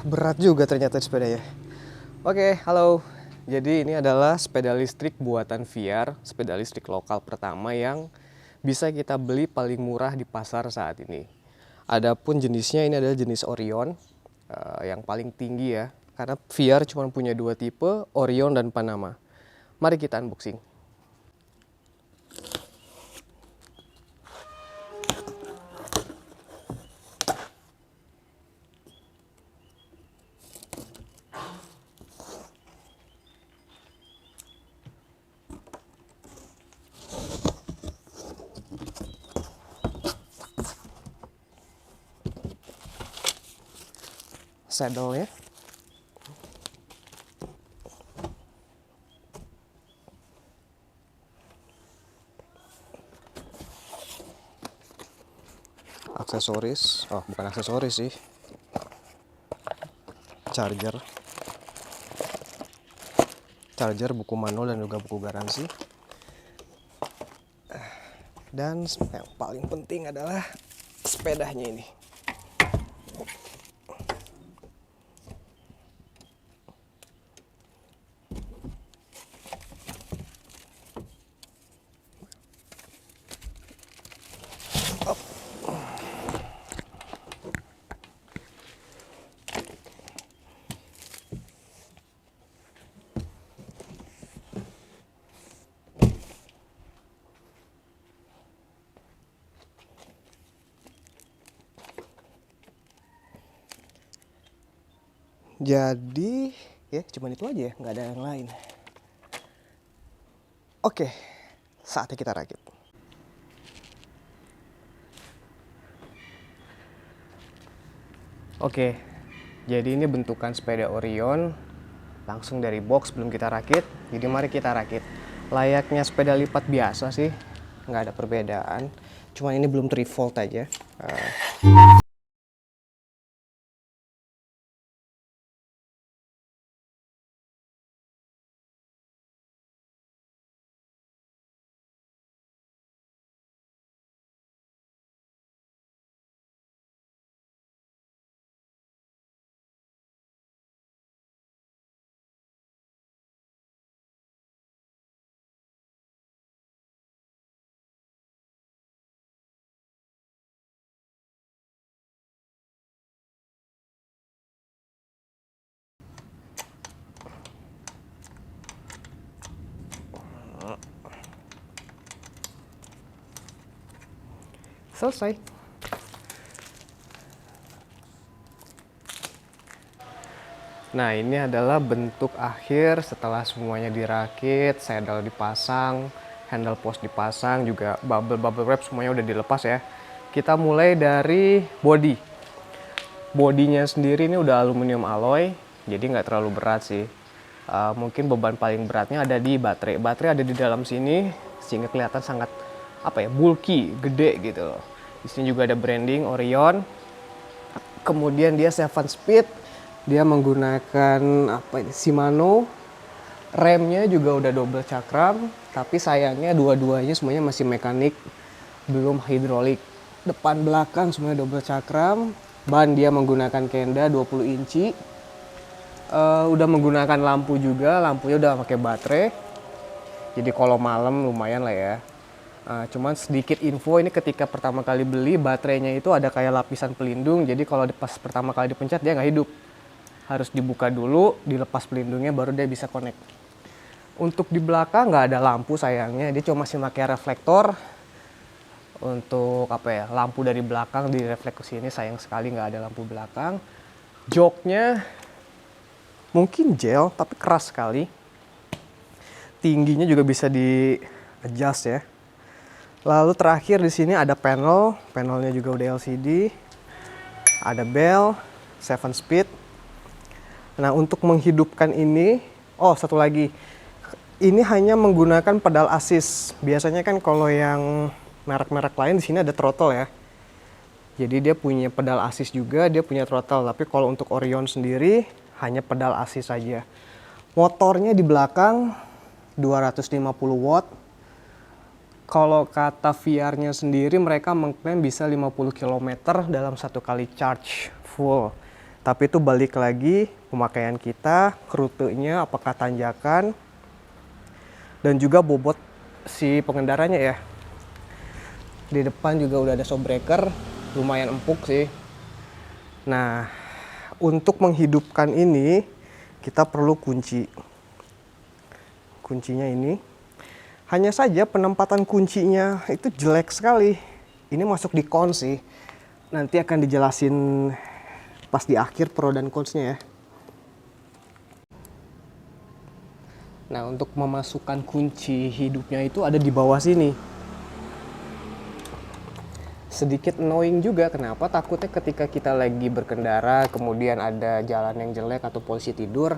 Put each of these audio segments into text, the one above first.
Berat juga ternyata sepedanya. Oke, halo. Jadi ini adalah sepeda listrik buatan VR, sepeda listrik lokal pertama yang bisa kita beli paling murah di pasar saat ini. Adapun jenisnya ini adalah jenis Orion, yang paling tinggi ya. Karena VR cuma punya dua tipe, Orion dan Panama. Mari kita unboxing. Saddle-nya. Aksesoris, oh bukan aksesoris sih. Charger, buku manual dan juga buku garansi. Dan yang paling penting adalah sepedanya ini. Jadi ya cuman itu aja ya, nggak ada yang lain. Oke, saatnya kita rakit. Oke, jadi ini bentukan sepeda Orion langsung dari box belum kita rakit. Jadi mari kita rakit. Layaknya sepeda lipat biasa sih, nggak ada perbedaan. Cuma ini belum 3 volt aja. Selesai. Nah, ini adalah bentuk akhir setelah semuanya dirakit, saddle dipasang, handle post dipasang, juga bubble wrap semuanya udah dilepas ya. Kita mulai dari body. Bodinya sendiri ini udah aluminium alloy, jadi nggak terlalu berat sih. Mungkin beban paling beratnya ada di baterai. Baterai ada di dalam sini, sehingga kelihatan sangat bulky, gede gitu loh. Di sini juga ada branding Orion. Kemudian dia 7 speed. Dia menggunakan Shimano. Remnya juga udah double cakram, tapi sayangnya dua-duanya semuanya masih mekanik, belum hidrolik. Depan belakang semuanya double cakram. Ban dia menggunakan Kenda 20 inci. Udah menggunakan lampu juga, lampunya udah pakai baterai. Jadi kalau malam lumayan lah ya. Cuman sedikit info, ini ketika pertama kali beli baterainya itu ada kayak lapisan pelindung, jadi kalau pas pertama kali dipencet dia nggak hidup. Harus dibuka dulu, dilepas pelindungnya baru dia bisa connect. Untuk di belakang nggak ada lampu sayangnya, dia cuma masih pakai reflektor. Untuk lampu dari belakang direfleks ke sini, sayang sekali nggak ada lampu belakang. Joknya mungkin gel tapi keras sekali. Tingginya juga bisa di adjust ya. Lalu terakhir di sini ada panelnya juga udah LCD. Ada bell, 7 speed. Nah, untuk menghidupkan ini, satu lagi. Ini hanya menggunakan pedal assist. Biasanya kan kalau yang merek-merek lain di sini ada throttle ya. Jadi dia punya pedal assist juga, dia punya throttle. Tapi kalau untuk Orion sendiri hanya pedal assist saja. Motornya di belakang 250 watt. Kalau kata VR-nya sendiri mereka mengklaim bisa 50 km dalam satu kali charge full. Tapi itu balik lagi pemakaian kita, rutenya, apakah tanjakan, dan juga bobot si pengendaranya ya. Di depan juga udah ada shock breaker, lumayan empuk sih. Nah, untuk menghidupkan ini kita perlu kunci. Kuncinya ini. Hanya saja penempatan kuncinya itu jelek sekali. Ini masuk di cons sih. Nanti akan dijelasin pas di akhir pro dan consnya ya. Nah, untuk memasukkan kunci hidupnya itu ada di bawah sini. Sedikit annoying juga, kenapa? Takutnya ketika kita lagi berkendara, kemudian ada jalan yang jelek atau polisi tidur,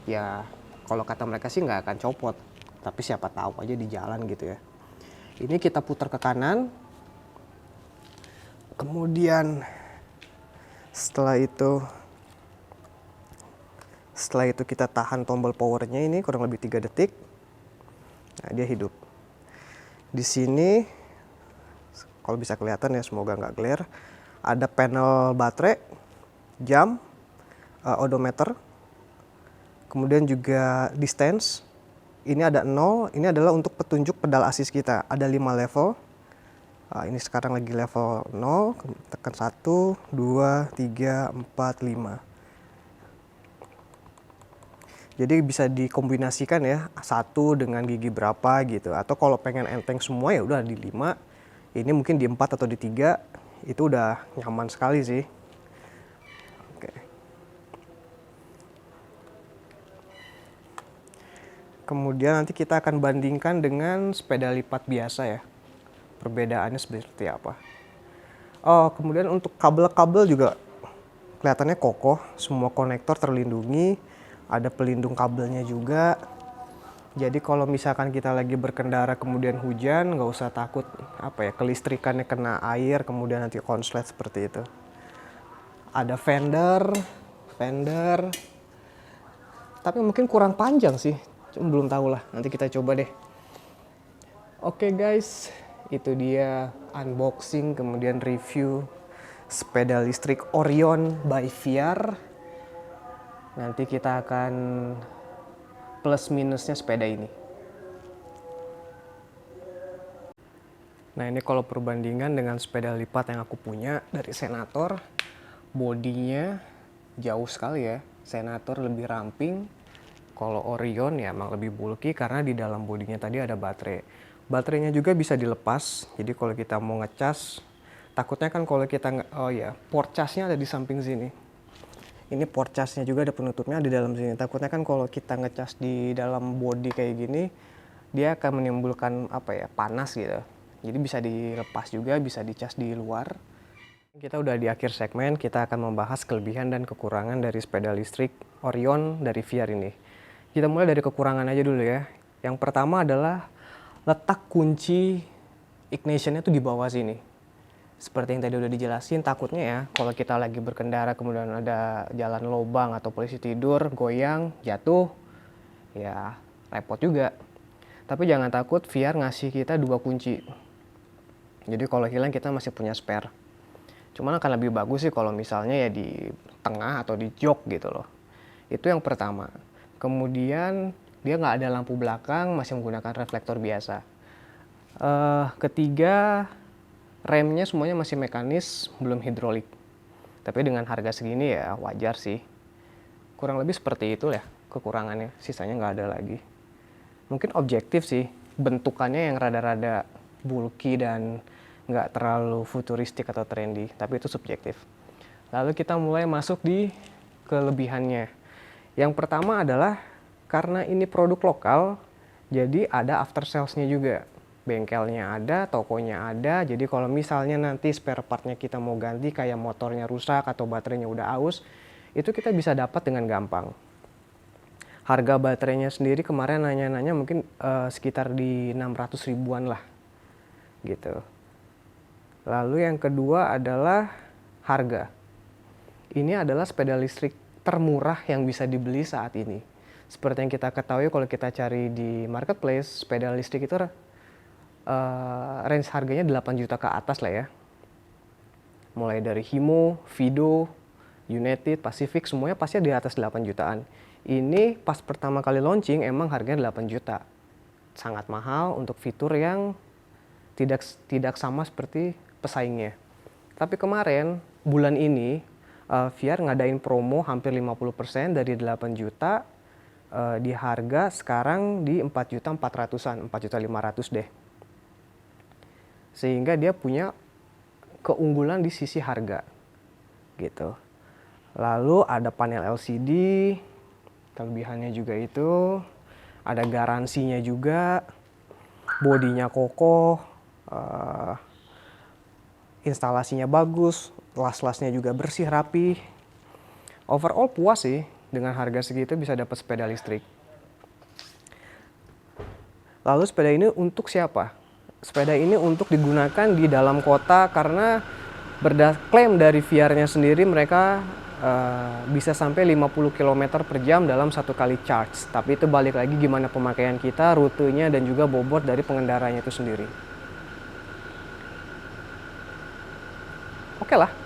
ya kalau kata mereka sih nggak akan copot. Tapi siapa tahu aja di jalan gitu ya. Ini kita putar ke kanan. Kemudian setelah itu kita tahan tombol powernya ini kurang lebih 3 detik. Nah, dia hidup. Di sini kalau bisa kelihatan ya, semoga nggak glare, ada panel baterai, jam, odometer, kemudian juga distance. Ini ada 0, ini adalah untuk petunjuk pedal assist kita. Ada 5 level. Ini sekarang lagi level 0, tekan 1, 2, 3, 4, 5. Jadi bisa dikombinasikan ya, 1 dengan gigi berapa gitu. Atau kalau pengen enteng semua ya udah di 5. Ini mungkin di 4 atau di 3, itu udah nyaman sekali sih. Oke. Kemudian nanti kita akan bandingkan dengan sepeda lipat biasa ya. Perbedaannya seperti apa. Oh, kemudian untuk kabel-kabel juga kelihatannya kokoh, semua konektor terlindungi, ada pelindung kabelnya juga. Jadi kalau misalkan kita lagi berkendara kemudian hujan, nggak usah takut kelistrikannya kena air, kemudian nanti konslet seperti itu. Ada fender, tapi mungkin kurang panjang sih, cuma belum tahu lah, nanti kita coba deh. Oke guys, itu dia unboxing kemudian review sepeda listrik Orion by VR. Nanti kita akan plus minusnya sepeda ini. Nah, ini kalau perbandingan dengan sepeda lipat yang aku punya dari Senator, bodinya jauh sekali ya. Senator lebih ramping, kalau Orion ya emang lebih bulky karena di dalam bodinya tadi ada baterai. Baterainya juga bisa dilepas, jadi kalau kita mau ngecas, takutnya kan kalau kita, port charge-nya ada di samping sini. Ini port charge-nya juga ada penutupnya di dalam sini. Takutnya kan kalau kita ngecas di dalam body kayak gini, dia akan menimbulkan panas gitu. Jadi bisa dilepas juga, bisa dicas di luar. Kita udah di akhir segmen, kita akan membahas kelebihan dan kekurangan dari sepeda listrik Orion dari VR ini. Kita mulai dari kekurangan aja dulu ya. Yang pertama adalah letak kunci ignition-nya tuh di bawah sini. Seperti yang tadi udah dijelasin, takutnya ya kalau kita lagi berkendara kemudian ada jalan lobang atau polisi tidur, goyang, jatuh, ya repot juga. Tapi jangan takut, VR ngasih kita 2 kunci. Jadi kalau hilang kita masih punya spare. Cuman akan lebih bagus sih kalau misalnya ya di tengah atau di jok gitu loh. Itu yang pertama. Kemudian dia nggak ada lampu belakang, masih menggunakan reflektor biasa. Ketiga, remnya semuanya masih mekanis, belum hidrolik. Tapi dengan harga segini ya wajar sih. Kurang lebih seperti itu ya kekurangannya, sisanya nggak ada lagi. Mungkin objektif sih, bentukannya yang rada-rada bulky dan nggak terlalu futuristik atau trendy, tapi itu subjektif. Lalu kita mulai masuk di kelebihannya. Yang pertama adalah karena ini produk lokal, jadi ada after sales-nya juga. Bengkelnya ada, tokonya ada, jadi kalau misalnya nanti spare part-nya kita mau ganti kayak motornya rusak atau baterainya udah aus, itu kita bisa dapat dengan gampang. Harga baterainya sendiri kemarin nanya-nanya mungkin sekitar di 600 ribuan lah gitu. Lalu yang kedua adalah harga. Ini adalah sepeda listrik termurah yang bisa dibeli saat ini. Seperti yang kita ketahui kalau kita cari di marketplace, sepeda listrik itu range harganya 8 juta ke atas lah ya. Mulai dari Himo, Fido, United, Pacific, semuanya pasti di atas 8 jutaan. Ini pas pertama kali launching emang harganya 8 juta. Sangat mahal untuk fitur yang tidak sama seperti pesaingnya. Tapi kemarin, bulan ini, VR ngadain promo hampir 50% dari 8 juta di harga sekarang di 4 juta 400-an, 4 juta 500 deh. Sehingga dia punya keunggulan di sisi harga gitu. Lalu ada panel LCD, kelebihannya juga itu, ada garansinya juga, bodinya kokoh, instalasinya bagus, las-lasnya juga bersih, rapi. Overall puas sih, dengan harga segitu bisa dapat sepeda listrik. Lalu sepeda ini untuk siapa? Sepeda ini untuk digunakan di dalam kota karena klaim dari VR-nya sendiri mereka bisa sampai 50 km per jam dalam satu kali charge. Tapi itu balik lagi gimana pemakaian kita, rutenya, dan juga bobot dari pengendaranya itu sendiri. Oke lah.